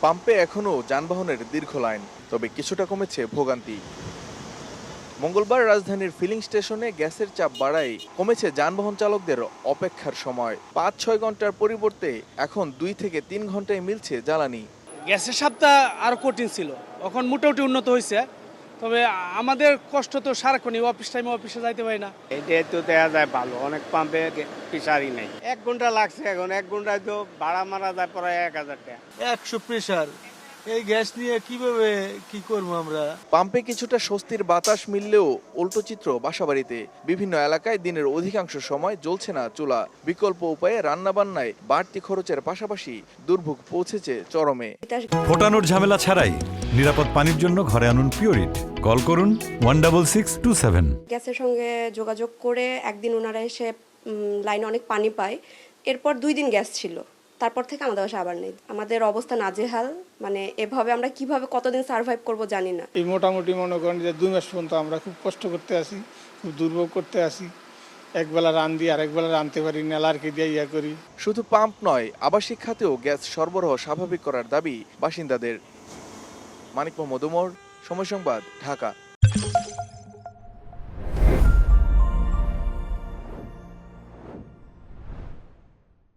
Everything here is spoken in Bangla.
পাম্পে এখনও যানবাহনের দীর্ঘ লাইন, তবে কিছুটা কমেছে ভোগান্তি। মঙ্গলবার রাজধানীর ফিলিং স্টেশনে গ্যাসের চাপ বাড়ায় কমেছে যানবাহন চালকদের অপেক্ষার সময়। ৫-৬ ঘন্টার পরিবর্তে এখন ২ থেকে ৩ ঘন্টায় মিলছে জ্বালানি। গ্যাসের চাপটা আরো কঠিন ছিল, এখন মোটামুটি উন্নত হয়েছে। তবে আমাদের কষ্ট তো সারাক্ষণই অফিস টাইমে অফিসে যাইতে পারি না। এটা তো দেখা যায় ভালো, অনেক পাম্পে প্রেশারই নেই। 1 ঘন্টা লাগছে, এখন 1 ঘন্টায় তো ভাড়া মারা যায় প্রায় ১,০০০ টাকা। 100 প্রেসার, এই গ্যাস নিয়ে কিভাবে কি করবো আমরা? পাম্পে কিছুটা স্বস্তির বাতাস মিললেও উল্টো চিত্র বাসাবাড়িতে। বিভিন্ন এলাকায় দিনের অধিকাংশ সময় জ্বলছে না চুলা। বিকল্প উপায়ে রান্নাবান্নায় বাড়তি খরচের পাশাপাশি দুর্ভোগ পৌঁছেছে চরমে। ফোটানোর ঝামেলা ছাড়াই নিরাপদ পানির জন্য ঘরে আনুন পিওরিট। কল করুন 16627। গ্যাসের সঙ্গে যোগাযোগ করে একদিন ওনারা এসে লাইনে অনেক পানি পায়, এরপর 2 দিন গ্যাস ছিল, তারপর থেকে আমাদের বাসায় আবার নেই। আমাদের অবস্থা নাজেহাল, মানে এভাবে আমরা কিভাবে কতদিন সার্ভাইভ করব জানি না। এই মোটামুটি মনে করেন যে 2 মাস পর্যন্ত আমরা খুব কষ্ট করতে আসি, খুব দুর্ভোগ করতে আসি। একবেলা রান্ধি আর একবেলা রাঁধতে পারি না, লারকি দিয়ে ইয়া করি। শুধু পাম্প নয়, আবাসিক খাতেও গ্যাস সরবরাহ স্বাভাবিক করার দাবি বাসিন্দাদের। মানিক মোহাম্মদ ওমর, সময় সংবাদ, ঢাকা।